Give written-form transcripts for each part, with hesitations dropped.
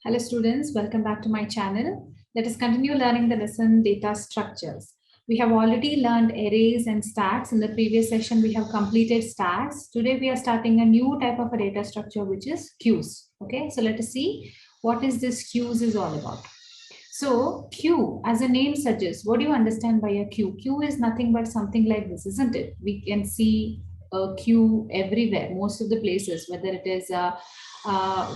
Hello students, welcome back to my channel. Let us continue learning the lesson data structures. We have already learned arrays and stacks. In the previous session, we have completed stacks. Today, we are starting a new type of a data structure, which is queues. Okay, so let us see what is this queues is all about. So queue, as a name suggests, what do you understand by a queue? Queue is nothing but something like this, isn't it? We can see a queue everywhere, most of the places, whether it is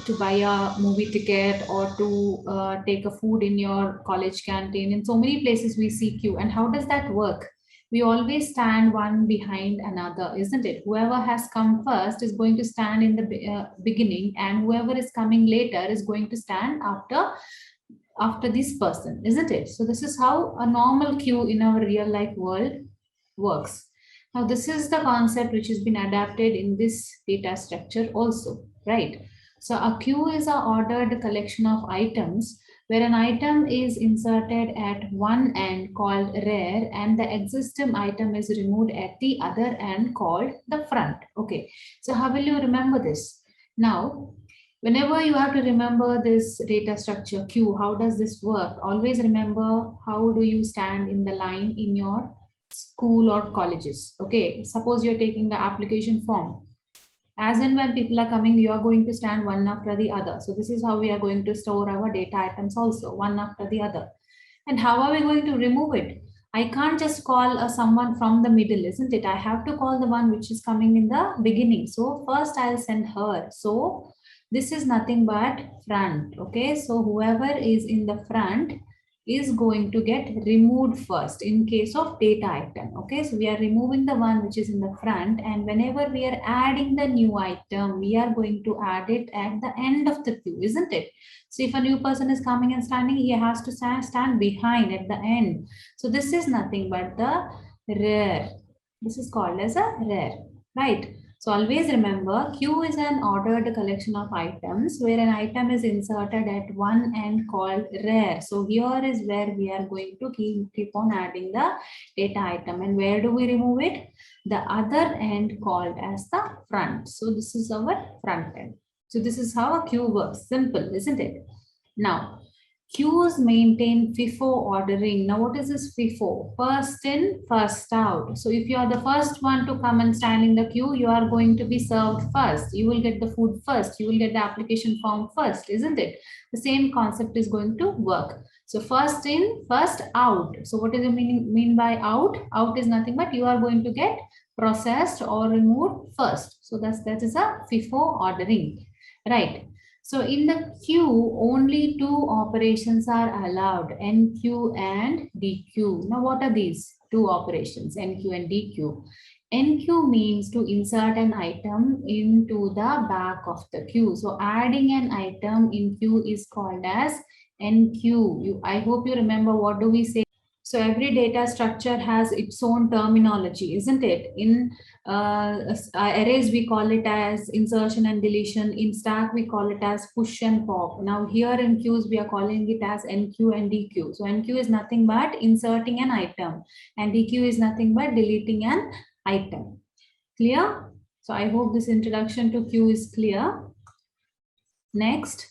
to buy a movie ticket or to take a food in your college canteen. In so many places, we see queue. And how does that work? We always stand one behind another, isn't it? Whoever has come first is going to stand in the beginning, and whoever is coming later is going to stand after this person, isn't it? So this is how a normal queue in our real life world works. Now this is the concept which has been adapted in this data structure also, right? So a queue is an ordered collection of items where an item is inserted at one end called rear and the existing item is removed at the other end called the front. Okay, so how will you remember this? Now, whenever you have to remember this data structure queue, how does this work? Always remember how do you stand in the line in your school or colleges. Okay, suppose you're taking the application form. As and when people are coming, you are going to stand one after the other. So this is how we are going to store our data items also, one after the other. And how are we going to remove it? I can't just call someone from the middle, isn't it? I have to call the one which is coming in the beginning. So first I'll send her. So this is nothing but front. Okay, so whoever is in the front is going to get removed first in case of data item. Okay, so we are removing the one which is in the front, and whenever we are adding the new item, we are going to add it at the end of the queue, isn't it? So if a new person is coming and standing, he has to stand behind at the end. So this is nothing but the rear. This is called as a rear, right? So always remember, queue is an ordered collection of items where an item is inserted at one end called rear. So here is where we are going to keep on adding the data item. And where do we remove it? The other end called as the front. So this is our front end. So this is how a queue works. Simple, isn't it? Now, queues maintain FIFO ordering. Now, what is this FIFO? First in, first out. So if you are the first one to come and stand in the queue, you are going to be served first. You will get the food first. You will get the application form first, isn't it? The same concept is going to work. So first in, first out. So what does it mean by out? Out is nothing but you are going to get processed or removed first. So that is a FIFO ordering, right? So in the queue, only two operations are allowed, NQ and DQ. Now, what are these two operations, NQ and DQ? NQ means to insert an item into the back of the queue. So adding an item in queue is called as NQ. I hope you remember what do we say. So every data structure has its own terminology, isn't it? In arrays, we call it as insertion and deletion. In stack, we call it as push and pop. Now here in queues, we are calling it as NQ and DQ. So NQ is nothing but inserting an item, and DQ is nothing but deleting an item. Clear? So I hope this introduction to queue is clear. Next,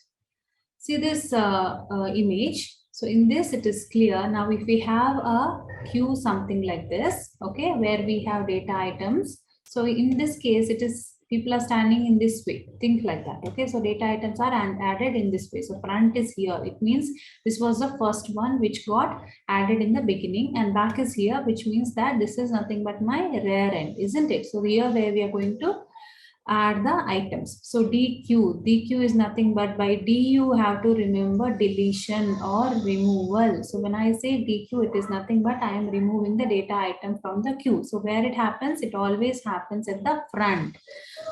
see this image. So in this, it is clear. Now, if we have a queue, something like this, okay, where we have data items. So in this case, it is people are standing in this way. Think like that. Okay, so data items are added in this way. So front is here. It means this was the first one which got added in the beginning, and back is here, which means that this is nothing but my rear end, isn't it? So here where we are going to add the items. So DQ is nothing but by D you have to remember deletion or removal. So when I say DQ, it is nothing but I am removing the data item from the queue. So where it happens, it always happens at the front.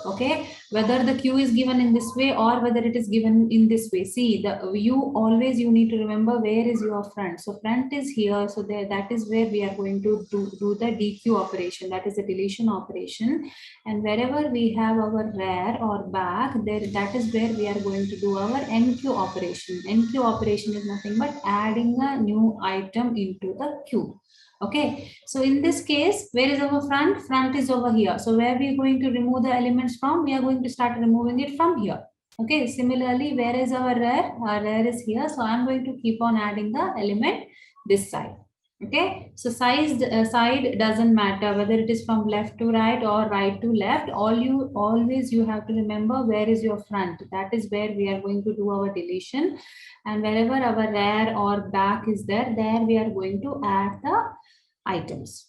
Okay, whether the queue is given in this way or whether it is given in this way. See, you need to remember where is your front. So front is here. So there, that is where we are going to do the DQ operation. That is the deletion operation. And wherever we have our rear or back, there that is where we are going to do our NQ operation. NQ operation is nothing but adding a new item into the queue. Okay, so in this case, where is our front? Front is over here. So where we are going to remove the elements from? We are going to start removing it from here. Okay, similarly, where is our rear? Our rear is here. So I'm going to keep on adding the element this side. Okay, so side doesn't matter whether it is from left to right or right to left. Always you have to remember where is your front. That is where we are going to do our deletion, and wherever our rear or back is there, we are going to add the items.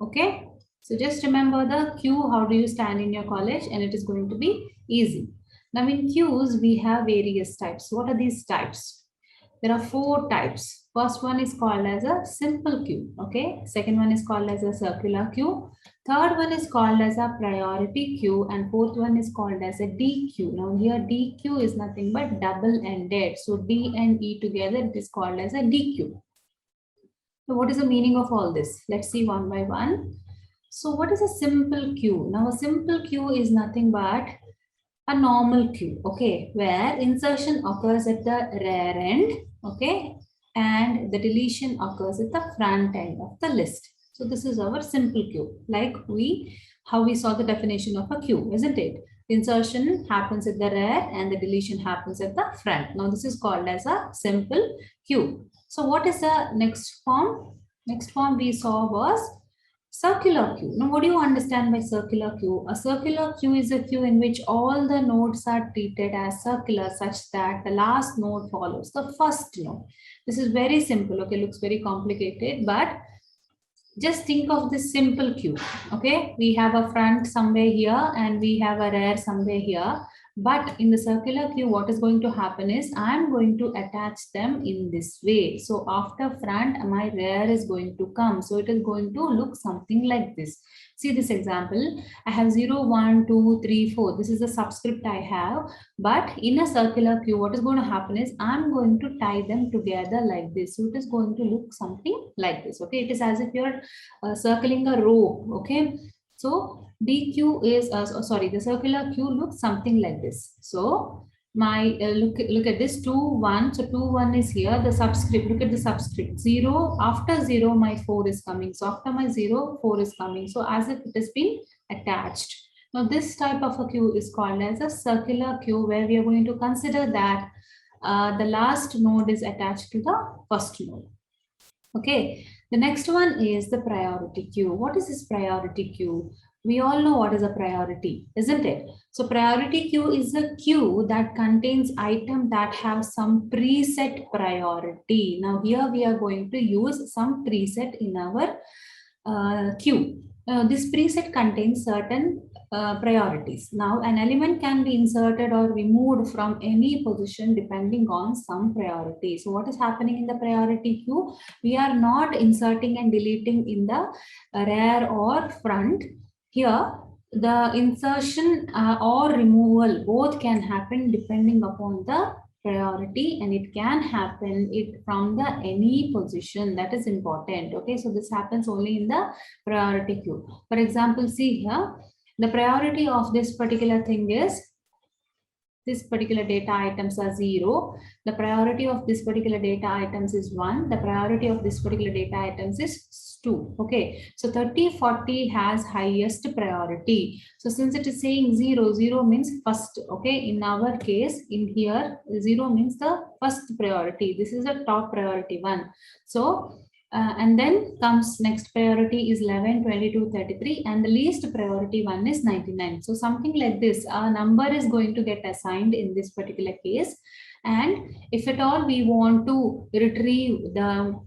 Okay, so just remember the queue. How do you stand in your college? And it is going to be easy. Now in queues, we have various types. What are these types? There are 4 types. First one is called as a simple queue. Okay. Second one is called as a circular queue. Third one is called as a priority queue. And fourth one is called as a D queue. Now here D queue is nothing but double-ended. So D and E together, it is called as a D queue. So what is the meaning of all this? Let's see one by one. So what is a simple queue? Now a simple queue is nothing but a normal queue, okay, where insertion occurs at the rear end, okay, and the deletion occurs at the front end of the list. So this is our simple queue, like how we saw the definition of a queue, isn't it? Insertion happens at the rear and the deletion happens at the front. Now this is called as a simple queue. So what is the next form? Next form we saw was circular queue. Now, what do you understand by circular queue? A circular queue is a queue in which all the nodes are treated as circular, such that the last node follows the first node. This is very simple. Okay, looks very complicated, but just think of this simple queue. Okay, we have a front somewhere here and we have a rear somewhere here. But in the circular queue, what is going to happen is I'm going to attach them in this way. So after front, my rear is going to come. So it is going to look something like this. See this example. I have 0, 1, 2, 3, 4. This is the subscript I have. But in a circular queue, what is going to happen is I'm going to tie them together like this. So it is going to look something like this. Okay, it is as if you're circling a row. Okay. So DQ is, the circular queue looks something like this. So my look at this 2, 1. So 2, 1 is here. The subscript, look at the subscript 0. After 0, my 4 is coming. So after my 0, 4 is coming. So as if it has been attached. Now this type of a queue is called as a circular queue, where we are going to consider that the last node is attached to the first node. Okay, the next one is the priority queue. What is this priority queue? We all know what is a priority, isn't it? So priority queue is a queue that contains items that have some preset priority. Now here we are going to use some preset in our queue. This preset contains certain priorities. Now, an element can be inserted or removed from any position depending on some priority. So, what is happening in the priority queue? We are not inserting and deleting in the rear or front. Here, the insertion or removal both can happen depending upon the priority, and it can happen from the any position. That is important. Okay, so this happens only in the priority queue. For example, see here, the priority of this particular thing is this particular data items are 0. The priority of this particular data items is 1. The priority of this particular data items is 2. Okay, so 30, 40 has highest priority. So since it is saying 0, 0 means first. Okay, in our case, in here, 0 means the first priority. This is the top priority one. So and then comes next priority is 11, 22, 33, and the least priority one is 99. So something like this, a number is going to get assigned in this particular case. And if at all we want to retrieve the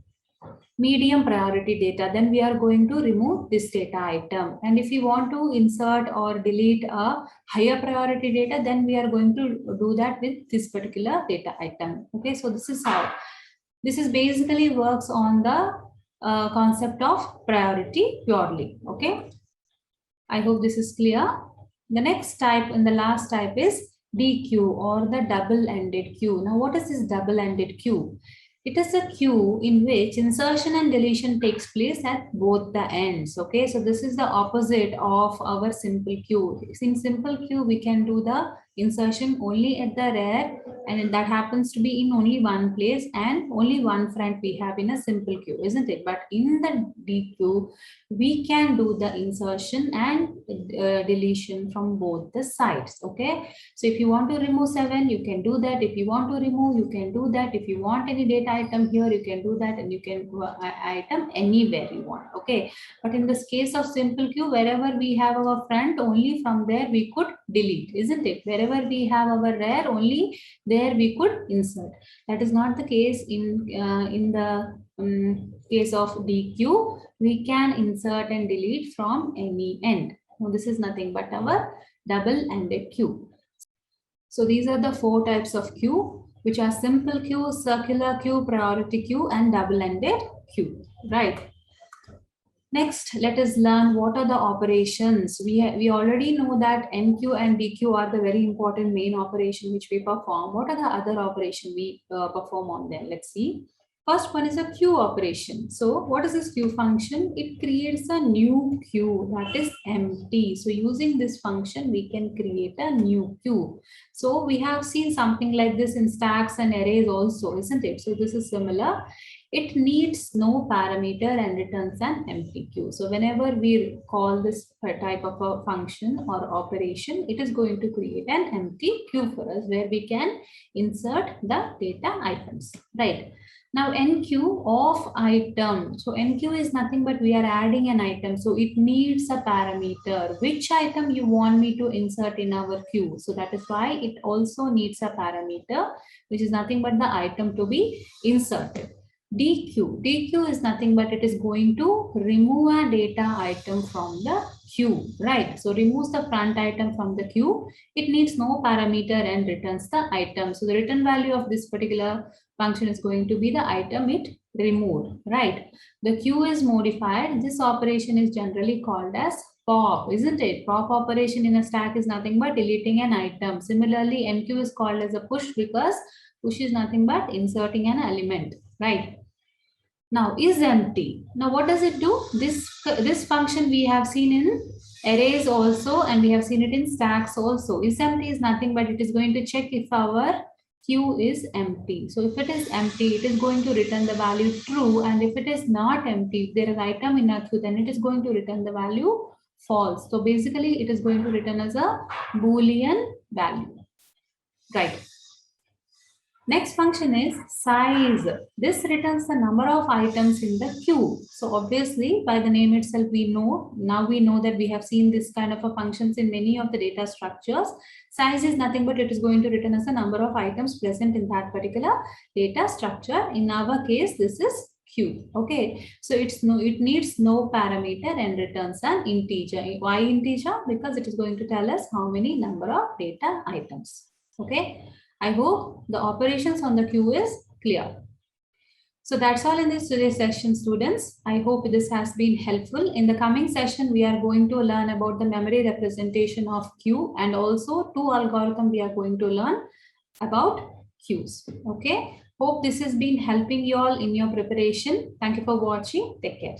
medium priority data, then we are going to remove this data item. And if we want to insert or delete a higher priority data, then we are going to do that with this particular data item. Okay, so this is how. This is basically works on the concept of priority purely. Okay, I hope this is clear. The next type and the last type is DQ, or the double-ended queue. Now, what is this double-ended queue? It is a queue in which insertion and deletion takes place at both the ends. Okay, so this is the opposite of our simple queue. In simple queue, we can do the insertion only at the rear, and that happens to be in only one place and only one front we have in a simple queue, isn't it? But in the D queue, we can do the insertion and deletion from both the sides. Okay, so if you want to remove 7, you can do that. If you want to remove, you can do that. If you want any data item here, you can do that, and you can do item anywhere you want. Okay, but in this case of simple queue, wherever we have our front, only from there we could delete, isn't it? Wherever we have our rear, only there we could insert. That is not the case in the case of DQ. We can insert and delete from any end. Now, this is nothing but our double-ended queue. So these are the 4 types of queue, which are simple queue, circular queue, priority queue, and double-ended queue, right? Next, let us learn what are the operations. We already know that NQ and DQ are the very important main operation which we perform. What are the other operation we perform on them? Let's see. First one is a queue operation. So what is this queue function? It creates a new queue that is empty. So using this function, we can create a new queue. So we have seen something like this in stacks and arrays also, isn't it? So this is similar. It needs no parameter and returns an empty queue. So whenever we call this type of a function or operation, it is going to create an empty queue for us where we can insert the data items, right? Now NQ of item. So NQ is nothing but we are adding an item. So it needs a parameter. Which item you want me to insert in our queue? So that is why it also needs a parameter, which is nothing but the item to be inserted. DQ is nothing but it is going to remove a data item from the queue, right? So removes the front item from the queue. It needs no parameter and returns the item. So the return value of this particular function is going to be the item it removed, right? The queue is modified. This operation is generally called as pop, isn't it? Pop operation in a stack is nothing but deleting an item. Similarly, NQ is called as a push because push is nothing but inserting an element, right? Now is empty. Now what does it do? This function we have seen in arrays also, and we have seen it in stacks also. Is empty is nothing but it is going to check if our queue is empty. So if it is empty, it is going to return the value true, and if it is not empty, if there is item in a queue, then it is going to return the value false. So basically it is going to return as a Boolean value, right? Next function is size. This returns the number of items in the queue. So obviously by the name itself, we know that we have seen this kind of a functions in many of the data structures. Size is nothing but it is going to return as the number of items present in that particular data structure. In our case, this is queue. Okay, so it needs no parameter and returns an integer. Why integer? Because it is going to tell us how many number of data items. Okay, I hope the operations on the queue is clear. So that's all in this today's session, students. I hope this has been helpful. In the coming session, we are going to learn about the memory representation of queue, and also 2 algorithms we are going to learn about queues. Okay, hope this has been helping you all in your preparation. Thank you for watching. Take care.